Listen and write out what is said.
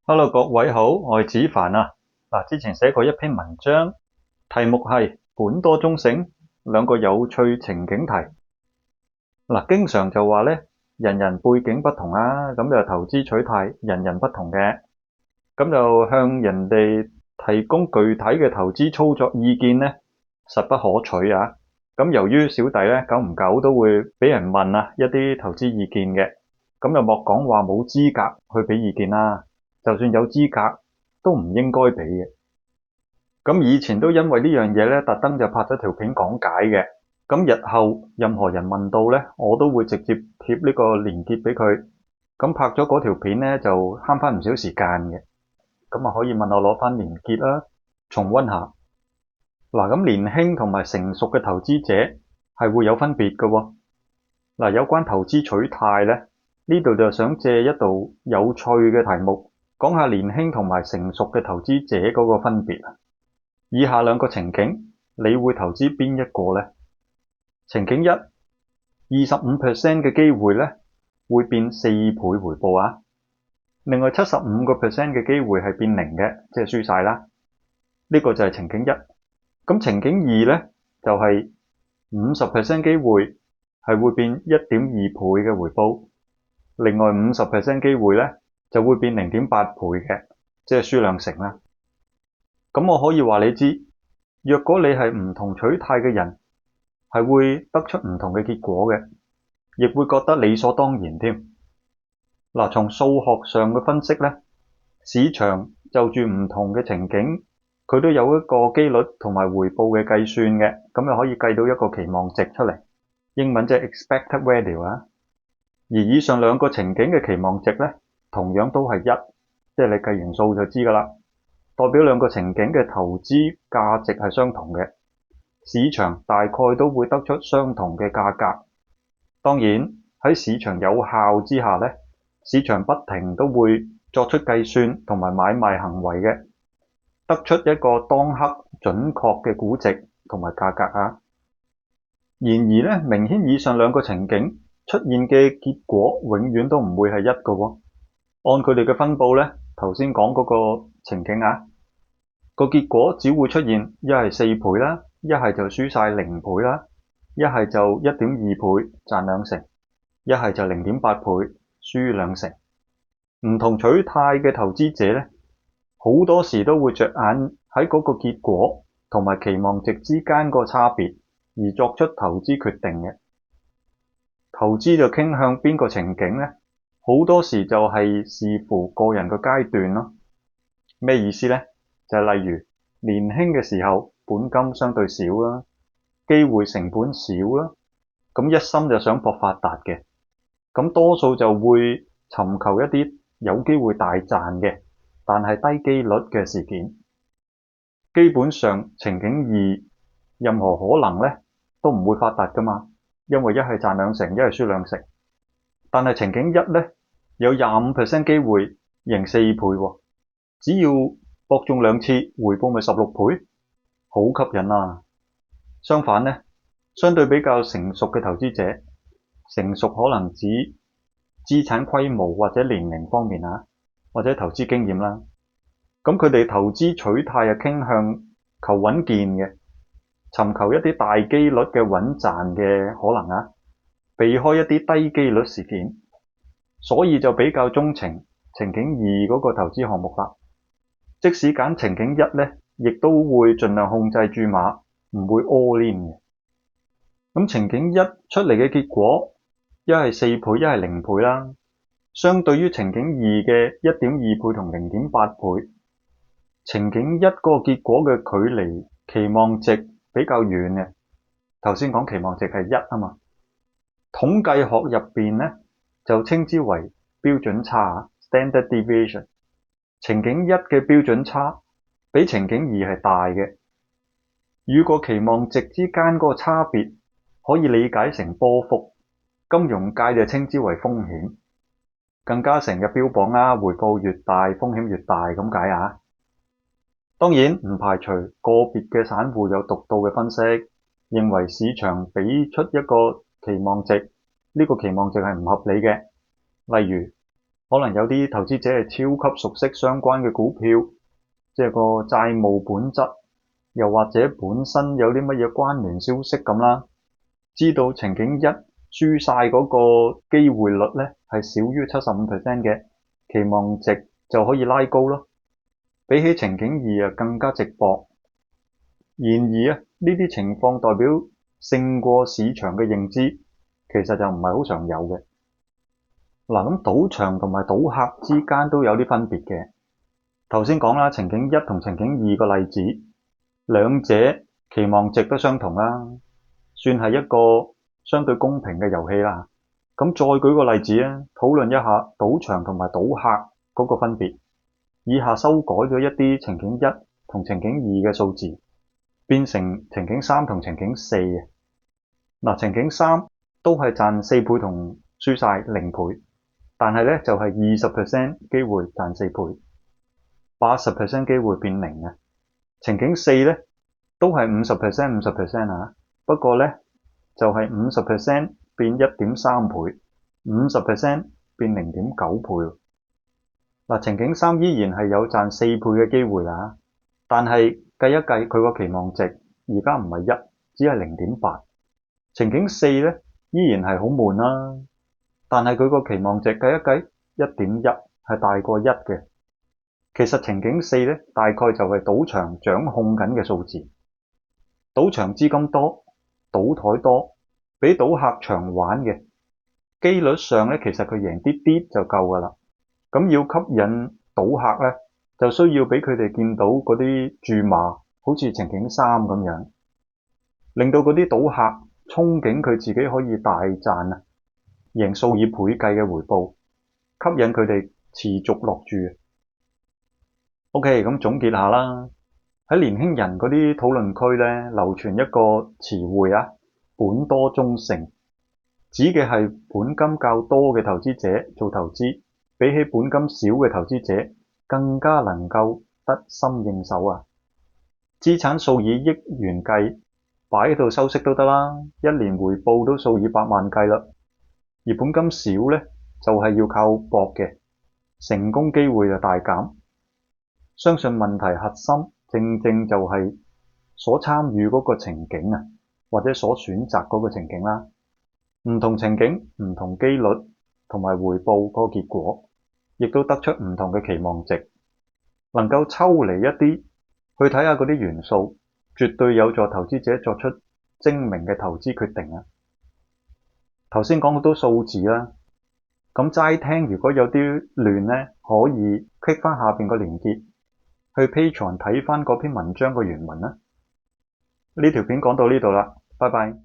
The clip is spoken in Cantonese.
Hello，各位好，我係子凡啊。之前寫過一篇文章，題目係本多中性，兩個有趣情景題。經常就話咧，人人背景不同啊，咁就投資取態，人人不同嘅，咁就向人哋提供具體嘅投資操作意見咧，實不可取啊。咁由於小弟咧，久唔久都會俾人問啊一啲投資意見嘅，咁就莫講話冇資格去俾意見啦。就算有資格，都唔應該俾嘅。咁以前都因為呢樣嘢咧，特登就拍咗條片講解嘅。咁日後任何人問到咧，我都會直接貼呢個連結俾佢。咁拍咗嗰條片咧，就慳翻唔少時間嘅。咁可以問我攞翻連結啦，重溫下。咁年輕同埋成熟嘅投資者係會有分別嘅喎。有關投資取態咧，呢度就想借一道有趣嘅題目，講下年輕同埋成熟嘅投資者嗰個分別啊。以下兩個情景，你會投資邊一個呢？情景一，25% 嘅機會咧會變4倍回報啊。另外75% 嘅機會係變零嘅，即係輸晒啦。呢個就係情景一。咁情景二咧就係50% 機會係會變1.2倍嘅回報，另外50% 機會咧就會變0.8倍嘅，即係輸兩成啦。咁我可以話你知，若果你係唔同取態嘅人，係會得出唔同嘅結果嘅，亦會覺得理所當然添。從數學上嘅分析咧，市場就住唔同嘅情景，佢都有一個機率同埋回報嘅計算嘅，咁就可以計到一個期望值出嚟，英文即係 expected value 啊。而以上兩個情景嘅期望值咧，同樣都係1，即係你計完數就知㗎啦。代表兩個情景嘅投資價值係相同嘅，市場大概都會得出相同嘅價格。當然喺市場有效之下咧，市場不停都會作出計算同埋買賣行為嘅，得出一個當刻準確嘅估值同埋價格啊。然而咧，明顯以上兩個情景出現嘅結果永遠都唔會係1嘅喎。按佢哋嘅分佈咧，頭先講嗰個情景啊，個結果只會出現一係4倍啦，一係就輸晒0倍啦，一係就1.2倍賺兩成，一係就0.8倍輸兩成。唔同取態嘅投資者咧，好多時都會着眼喺嗰個結果同埋期望值之間個差別而作出投資決定嘅。投資就傾向邊個情景咧？好多時就係視乎個人嘅階段咯。咩意思咧？就係例如年輕嘅時候，本金相對少啦，機會成本少啦，咁一心就想搏發達嘅，咁多數就會尋求一啲有機會大賺嘅，但係低機率嘅事件。基本上情景二，任何可能咧都唔會發達噶嘛，因為一係賺兩成，一係輸兩成。但係情景一咧，有25% 機會贏4倍喎，只要博中2次，回報咪16倍，好吸引啊！相反咧，相對比較成熟嘅投資者，成熟可能指資產規模或者年齡方面啊，或者投資經驗啦。咁佢哋投資取態係傾向求穩健嘅，尋求一啲大機率嘅穩賺嘅可能啊，避開一啲低機率事件，所以就比較鍾情情景二嗰個投資項目啦。即使揀情景一咧，亦都會盡量控制注碼，唔會 all in 嘅。咁情景一出嚟嘅結果，一係4倍，一係0倍啦。相對於情景二嘅1.2倍同0.8倍，情景一嗰個結果嘅距離期望值比較遠嘅。頭先講期望值係1啊嘛，統計學入邊咧就稱之為標準差 （standard deviation）。情景一嘅標準差比情景二係大嘅，與個期望值之間嗰個差別可以理解成波幅，金融界就稱之為風險，更加成日標榜啦，回報越大風險越大咁解啊。當然唔排除個別嘅散戶有獨到嘅分析，認為市場俾出一個期望值，呢個期望值係唔合理嘅。例如可能有啲投資者係超級熟悉相關嘅股票，即係個債務本質，又或者本身有啲乜嘢關聯消息咁啦，知道情景一輸晒嗰個機會率咧係少於75% 嘅，期望值就可以拉高咯。比起情景二啊更加值博。然而啊，呢啲情況代表勝過市場嘅認知，其實就唔係好常有嘅。嗱，咁賭場同埋賭客之間都有啲分別嘅。頭先講啦，情景一同情景二個例子，兩者期望值都相同啦，算係一個相對公平嘅遊戲啦。咁再舉個例子啊，討論一下賭場同埋賭客嗰個分別。以下修改咗一啲情景一同情景二嘅數字，變成情景三同情景四嘅。嗱，情景三都係賺4倍同輸晒0倍，但係咧就係20% 機會賺4倍，80% 機會變0啊。情景四咧都係50% 啊，不過咧就係50% 變1.3倍，50% 變0.9倍。嗱，情景三依然係有賺4倍嘅機會啦，但係計一計佢個期望值而家唔係1，只係0.8。情景四咧依然係好悶啦，但係佢個期望值計一計1.1係大過1嘅。其實情景四咧大概就係賭場掌控緊嘅數字，賭場資金多，賭台多，俾賭客長玩嘅，機率上咧其實佢贏啲啲就夠噶啦。咁要吸引賭客咧，就需要俾佢哋見到嗰啲注碼，好似情景三咁樣，令到嗰啲賭客憧憬佢自己可以大賺啊，贏數以倍計嘅回報，吸引佢哋持續落注。OK， 咁總結下啦，喺年輕人嗰啲討論區咧，流傳一個詞彙啊，本多終勝，指嘅係本金較多嘅投資者做投資，比起本金少嘅投資者更加能夠得心應手啊！資產數以億元計，擺喺度收息都得啦，一年回報都數以百萬計啦。而本金少咧，就係要靠搏嘅，成功機會就大減。相信問題核心正正就係所參與嗰個情景啊，或者所選擇嗰個情景啦。唔同情景、唔同機率同埋回報嗰個結果，亦都得出唔同嘅期望值。能夠抽離一啲去睇下嗰啲元素，絕對有助投資者作出精明嘅投資決定啊！頭先講好多數字啦，咁齋聽如果有啲亂咧，可以 click 翻下邊個連結去 Patreon 睇翻嗰篇文章個原文啦。呢條片講到呢度啦，拜拜。